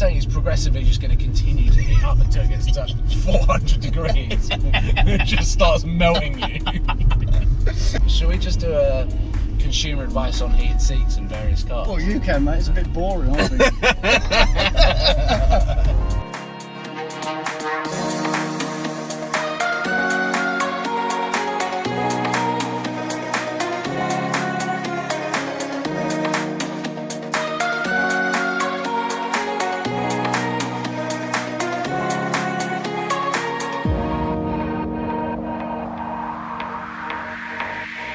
saying it's progressively just going to continue to heat up until it gets to 400 degrees. It just starts melting you. Shall we just do a consumer advice on heated seats in various cars? Well, you can, mate. It's a bit boring, aren't we?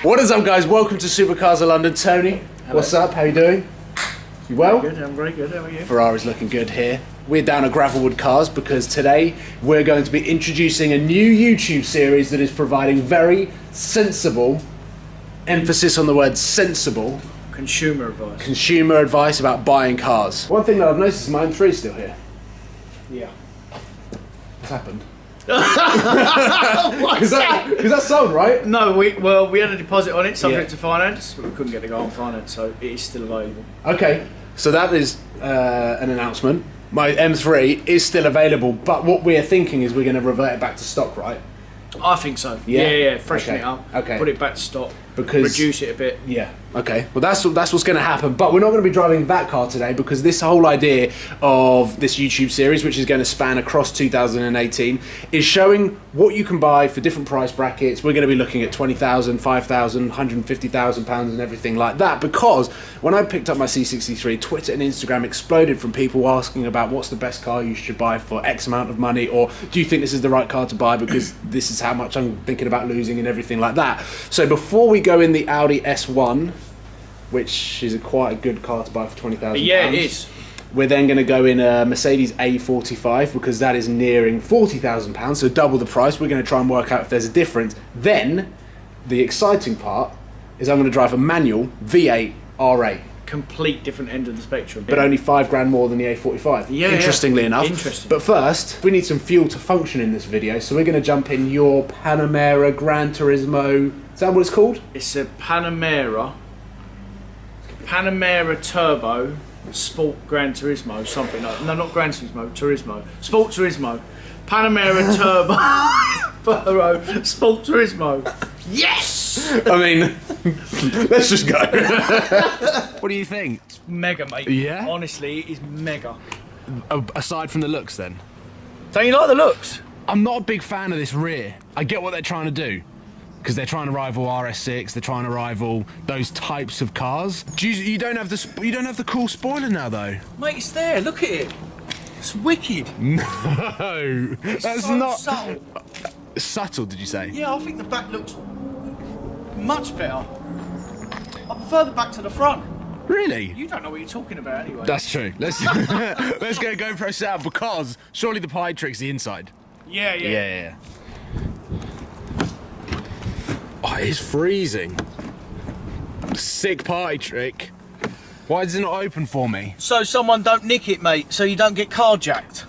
What is up, guys? Welcome to Supercars of London. Tony, hello. What's up? How you doing? You well? Good, I'm very good. How are you? Ferrari's looking good here. We're down at Gravelwood Cars because today we're going to be introducing a new YouTube series that is providing very sensible, emphasis on the word sensible, consumer advice about buying cars. One thing that I've noticed is my M3 is still here. Yeah. What's happened? Because that's sold, right? No, we had a deposit on it, subject to finance, but we couldn't get the car on finance, so it is still available. Okay, so that is an announcement. My M3 is still available, but what we're thinking is we're going to revert it back to stock, right? I think so. Yeah. Freshen it up. Okay. Put it back to stock. Because reduce it a bit. Yeah. Okay. Well, that's what's going to happen. But we're not going to be driving that car today because this whole idea of this YouTube series, which is going to span across 2018, is showing what you can buy for different price brackets. We're going to be looking at 20,000, 5,000, 150,000 pounds, and everything like that. Because when I picked up my C63, Twitter and Instagram exploded from people asking about what's the best car you should buy for X amount of money, or do you think this is the right car to buy because this is how much I'm thinking about losing and everything like that. So before we go in the Audi S1, which is quite a good car to buy for £20,000. Yeah, it is. We're then going to go in a Mercedes A45 because that is nearing £40,000, so double the price. We're going to try and work out if there's a difference. Then, the exciting part is I'm going to drive a manual V8 R8. Complete different end of the spectrum. But only £5,000 more than the A45. Yeah. Interestingly enough. Interesting. But first, we need some fuel to function in this video, so we're going to jump in your Panamera Gran Turismo. Is that what it's called? It's a Panamera Turbo Sport Gran Turismo, something like that. No, not Gran Turismo, Turismo. Sport Turismo. Panamera Turbo Sport Turismo. Yes! I mean, let's just go. What do you think? It's mega, mate. Yeah? Honestly, it is mega. Aside from the looks, then? Don't you like the looks? I'm not a big fan of this rear. I get what they're trying to do, because they're trying to rival RS6. They're trying to rival those types of cars. You don't have the cool spoiler now, though. Mate, it's there. Look at it. It's wicked. No, that's so not subtle. Subtle. Did you say? Yeah, I think the back looks much better. I prefer the back to the front. Really? You don't know what you're talking about, anyway. That's true. Let's let's go GoPro setup, because surely the pie trick's the inside. Yeah. Oh, it is freezing. Sick party trick. Why is it not open for me? So someone don't nick it, mate, so you don't get carjacked.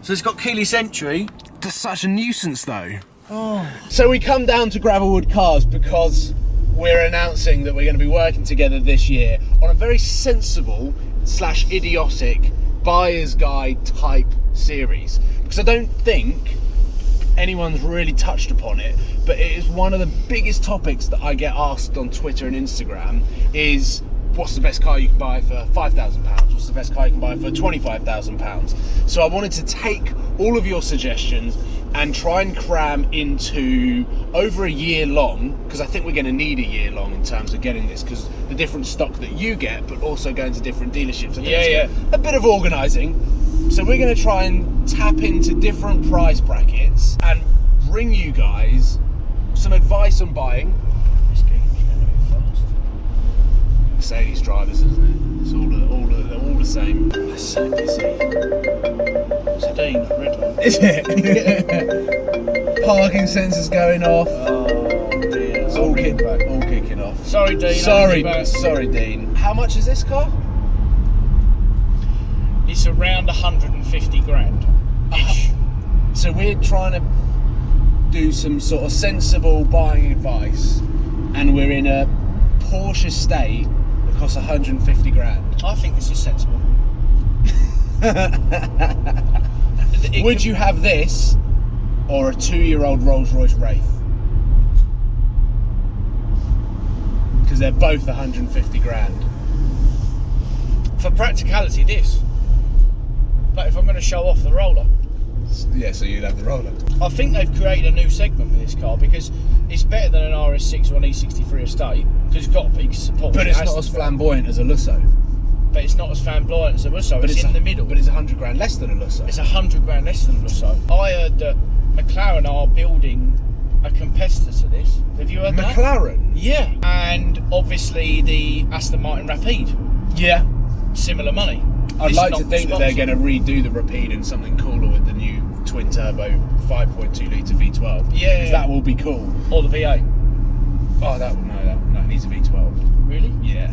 So it's got keyless entry. That's such a nuisance, though. Oh. So we come down to Gravelwood Cars because we're announcing that we're going to be working together this year on a very sensible / idiotic buyer's guide type series. Because I don't think anyone's really touched upon it, but it is one of the biggest topics that I get asked on Twitter and Instagram is, what's the best car you can buy for £5,000? What's the best car you can buy for £25,000? So I wanted to take all of your suggestions and try and cram into over a year long, because I think we're going to need a year long in terms of getting this, because the different stock that you get, but also going to different dealerships. I think a bit of organising. So we're going to try and tap into different price brackets and bring you guys some advice on buying. This game's going a bit fast. Mercedes drivers, isn't it? It's all the same. That's so busy. It's a Dean, red one. Is it? Parking sensors going off. Oh dear. All kicking off. Sorry, Dean. Sorry, Dean. How much is this car? It's around 150 grand. Ish. So we're trying to do some sort of sensible buying advice, and we're in a Porsche estate that costs 150 grand. I think this is sensible. Would you have this or a 2-year-old Rolls-Royce Wraith? Because they're both 150 grand. For practicality, this. But if I'm going to show off the roller, Yeah, so you'd have the roller. I think they've created a new segment for this car because it's better than an RS6 or an E63 estate because it's got a big support. But it's not as flamboyant as a Lusso. But it's not as flamboyant as a Lusso. But it's in the middle. But it's 100 grand less than a Lusso. It's 100 grand less than a Lusso. I heard that McLaren are building a competitor to this. Have you heard that? McLaren? Yeah. And obviously the Aston Martin Rapide. Yeah. Similar money. I'd like to think that they're going to redo the Rapide in something cooler with the new twin turbo 5.2 litre V12. Yeah. Because that will be cool. Or the V8. Oh, that needs a V12. Really? Yeah.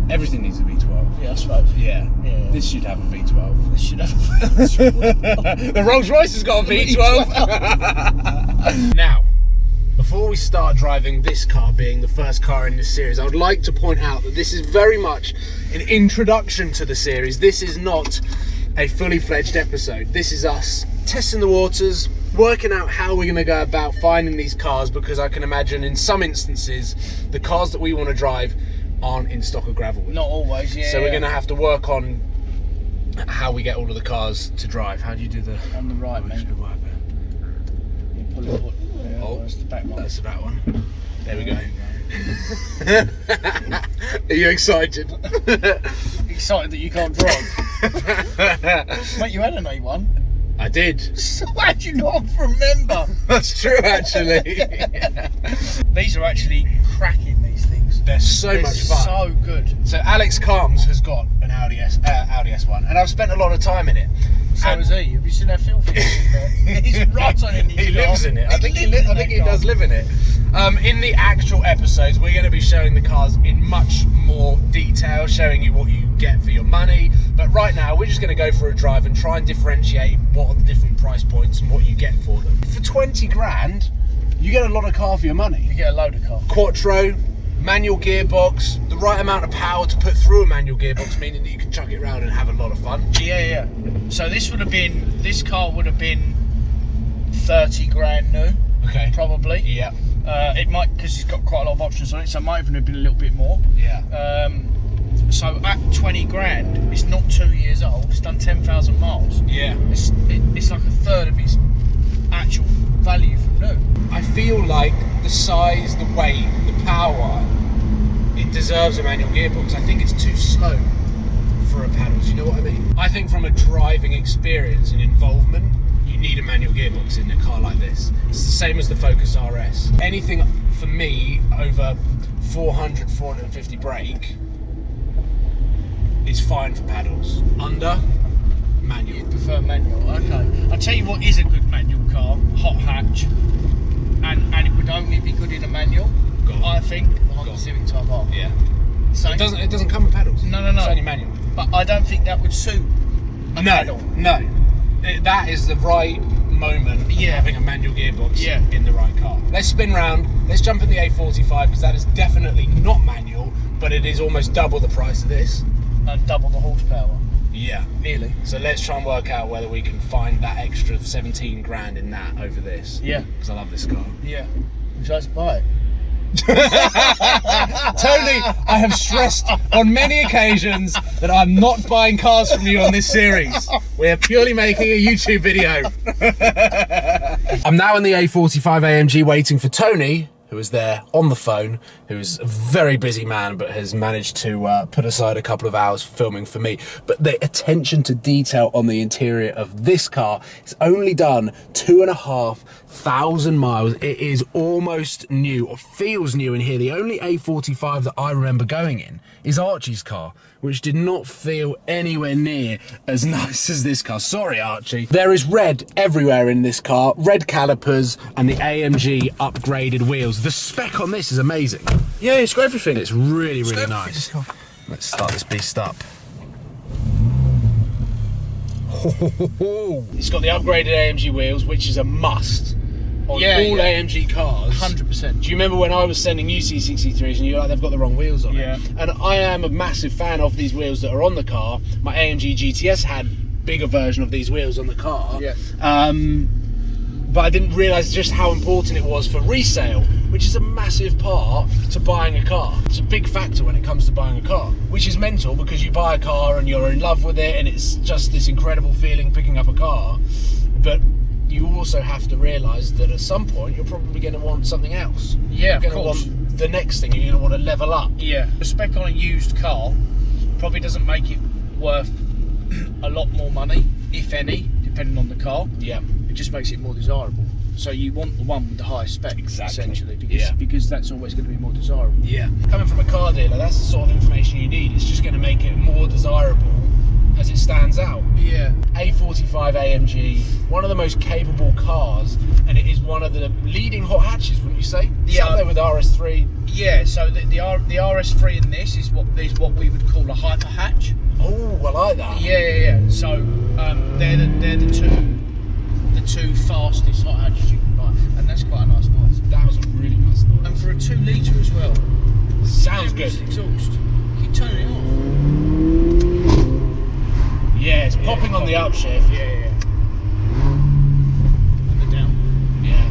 Everything needs a V12. Yeah, I suppose. Yeah. This should have a V12. This should have a V12. The Rolls Royce has got a V12. Now, before we start driving this car, being the first car in this series, I would like to point out that this is very much an introduction to the series. This is not a fully fledged episode. This is us testing the waters, working out how we're going to go about finding these cars, because I can imagine in some instances the cars that we want to drive aren't in stock or gravel. Not always, yeah. So we're going to have to work on how we get all of the cars to drive. How do you do the... On the right, mate. Oh, that's the back one. That's the back one. There we go. Are you excited? Excited that you can't drive. Mate, you had an A1. I did. So how do you not remember? That's true, actually. These are actually cracking, these things. They're so much fun. So good. So Alex Carms has got an Audi S1, and I've spent a lot of time in it. So has he. Have you seen how filthy he's in there? He's right on in his He lives in it. I think he does live in it. In the actual episodes, we're going to be showing the cars in much more detail, showing you what you get for your money. But right now, we're just going to go for a drive and try and differentiate what are the different price points and what you get for them. For 20 grand, you get a lot of car for your money. You get a load of car. Quattro, manual gearbox, the right amount of power to put through a manual gearbox, meaning that you can chuck it around and have a lot of fun. Yeah. So this car would have been 30 grand new. Okay. Probably. Yeah. It might, because it's got quite a lot of options on it, so it might even have been a little bit more. Yeah. So at 20 grand, it's not 2 years old. It's done 10,000 miles. Yeah. It's like a third of its actual value from new. I feel like the size, the weight, the power, it deserves a manual gearbox. I think it's too slow for a paddle. Do you know what I mean? I think from a driving experience and involvement, you need a manual gearbox in a car like this. It's the same as the Focus RS. Anything for me over 400, 450 brake is fine for paddles. Under, manual. You prefer manual, okay. I'll tell you what is a good manual car, hot hatch, and it would only be good in a manual, I think, the Honda Civic Type R. Yeah. So It doesn't come with pedals. No. It's only manual. But I don't think that would suit a pedal. No. That is the right moment of having a manual gearbox in the right car. Let's spin round. Let's jump in the A45 because that is definitely not manual, but it is almost double the price of this. And double the horsepower. Yeah. Nearly. So let's try and work out whether we can find that extra 17 grand in that over this. Yeah. Because I love this car. Yeah. Would you like to buy it? Tony, I have stressed on many occasions that I'm not buying cars from you on this series. We're purely making a YouTube video. I'm now in the A45 AMG waiting for Tony, who is there on the phone, who's a very busy man, but has managed to put aside a couple of hours filming for me. But the attention to detail on the interior of this car is only done 2,500 miles. It is almost new, or feels new in here. The only A45 that I remember going in is Archie's car, which did not feel anywhere near as nice as this car. Sorry, Archie. There is red everywhere in this car, red calipers and the AMG upgraded wheels. The spec on this is amazing. Yeah, it's got everything. It's really, really nice. Let's start this beast up. It's got the upgraded AMG wheels, which is a must on all AMG cars. 100%. Do you remember when I was sending you C63s and you're like, they've got the wrong wheels on Yeah. it? And I am a massive fan of these wheels that are on the car. My AMG GTS had bigger version of these wheels on the car. Yeah. But I didn't realise just how important it was for resale, which is a massive part to buying a car. It's a big factor when it comes to buying a car, which is mental because you buy a car and you're in love with it and it's just this incredible feeling picking up a car. But you also have to realise that at some point you're probably going to want something else. Yeah, you're going to want the next thing. You're going to want to level up. Yeah. The spec on a used car probably doesn't make it worth a lot more money, if any, depending on the car. Yeah. It just makes it more desirable. So you want the one with the highest spec, essentially, because that's always going to be more desirable. Yeah. Coming from a car dealer, that's the sort of information you need. It's just going to make it more desirable as it stands out. Yeah. A45 AMG, one of the most capable cars, and it is one of the leading hot hatches, wouldn't you say? Yeah. Up there with RS3. Yeah. So the RS3 in this is what we would call a hyper hatch. Oh, I like that. Yeah. So they're the two fastest hot hatches you can buy, and that's quite a nice noise. That was a really nice noise. And for a 2 litre as well. Sounds good. Exhaust. Keep turning it off. Yeah, it's popping on the upshift. Yeah. And the down. Yeah.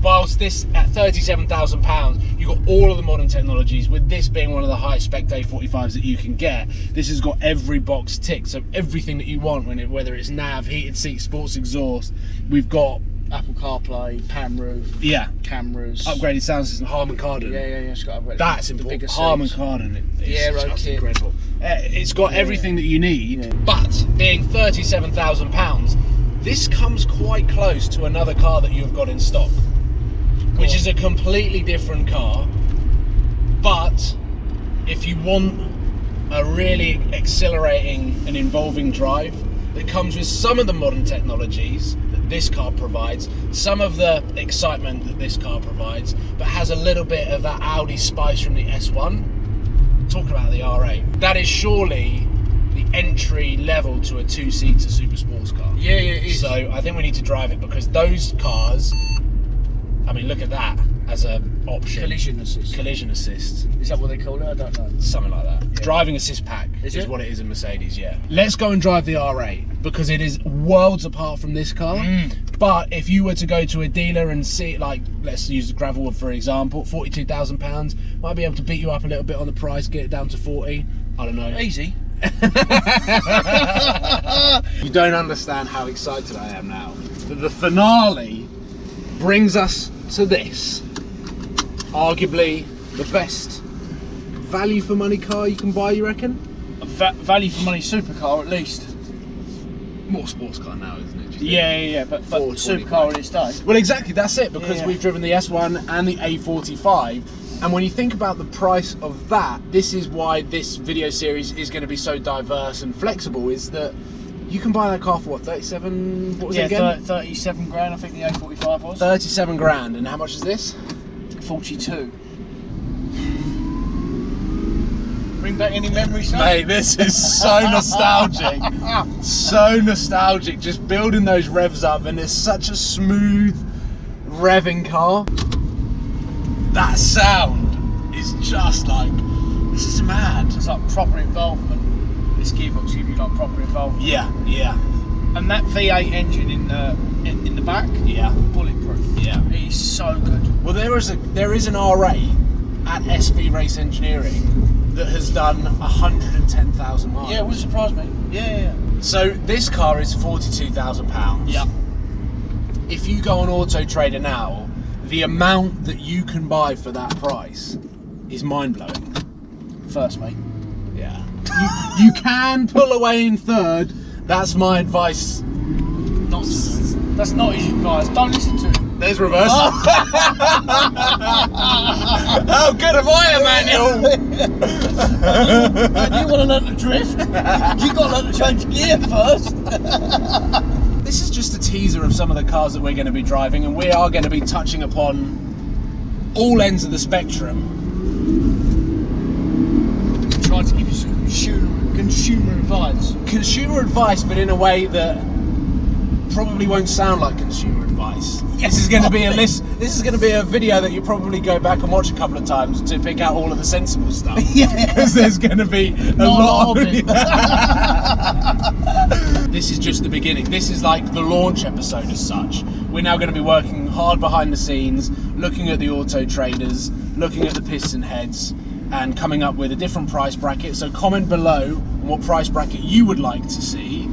Whilst this at £37,000, you've got all of the modern technologies. With this being one of the highest spec A45s that you can get, this has got every box ticked. So everything that you want, whether it's nav, heated seats, sports exhaust, we've got Apple CarPlay, pan roof, cameras, upgraded sound system, Harman Kardon. Yeah. It's got upgraded. That's important. Harman Kardon. It's just kit. incredible. It's got everything that you need. But being £37,000, this comes quite close to another car that you've got in stock, which is a completely different car. But if you want a really exhilarating and involving drive that comes with some of the modern technologies that this car provides, some of the excitement that this car provides, but has a little bit of that Audi spice from the S1, talking about the R8, that is surely the entry level to a 2-seater super sports car. Yeah, it is. So I think we need to drive it, because those cars, I mean, look at that as a option. Collision assist. Collision assist. Is that what they call it? I don't know. Something like that. Yeah. Driving assist pack is what it is in Mercedes, yeah. Let's go and drive the R8, because it is worlds apart from this car. But if you were to go to a dealer and see, like, let's use the Gravelwood for example, £42,000, might be able to beat you up a little bit on the price, get it down to 40. I don't know. Easy. You don't understand how excited I am now. The finale brings us to this, arguably the best value for money car you can buy, you reckon? A value for money supercar, at least. More sports car now, isn't it? Yeah, but supercar in its day. Well, exactly, that's it, because we've driven the S1 and the A45, and when you think about the price of that, this is why this video series is going to be so diverse and flexible, is that you can buy that car for what, 37, what was it again? 37 grand, I think the A45 was. 37 grand, and how much is this? 42. Bring back any memories, son? Mate, this is so nostalgic. So nostalgic, just building those revs up, and it's such a smooth revving car. That sound is just like, this is mad. It's like proper involvement. This gearbox gives you like proper involvement. Yeah. And that V8 engine in the back, bulletproof. Yeah. It is so good. Well, there is an R8 at SB Race Engineering that has done 110,000 miles. Yeah, it wouldn't surprise me. Yeah. So this car is £42,000. Yeah. If you go on Auto Trader now, the amount that you can buy for that price is mind-blowing. First, mate. Yeah. You can pull away in third. That's my advice. Not to do. That's not his advice. Don't listen to him. There's reverse. How good am I, Emmanuel? And you want to learn to drift? You got to learn to change gear first. This is just a teaser of some of the cars that we're going to be driving, and we are going to be touching upon all ends of the spectrum. Try to give you some consumer advice. Consumer advice, but in a way that probably won't sound like consumer advice. price. Yes. This is going to be a list. This is going to be a video that you probably go back and watch a couple of times to pick out all of the sensible stuff. Yeah, because there's going to be a lot of it. This is just the beginning. This is like the launch episode as such. We're now going to be working hard behind the scenes, looking at the auto traders, looking at the piston heads, and coming up with a different price bracket. So comment below what price bracket you would like to see,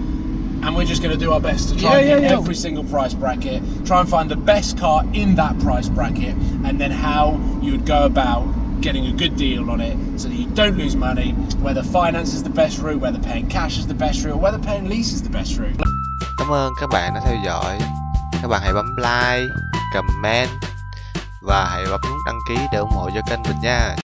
and we're just going to do our best to try and hit every single price bracket, try and find the best car in that price bracket, and then how you would go about getting a good deal on it so that you don't lose money, whether finance is the best route, whether paying cash is the best route, or whether paying lease is the best route. Cảm ơn các bạn đã theo dõi. Các bạn hãy bấm like, comment và hãy bấm nút đăng ký để ủng hộ cho kênh mình nha.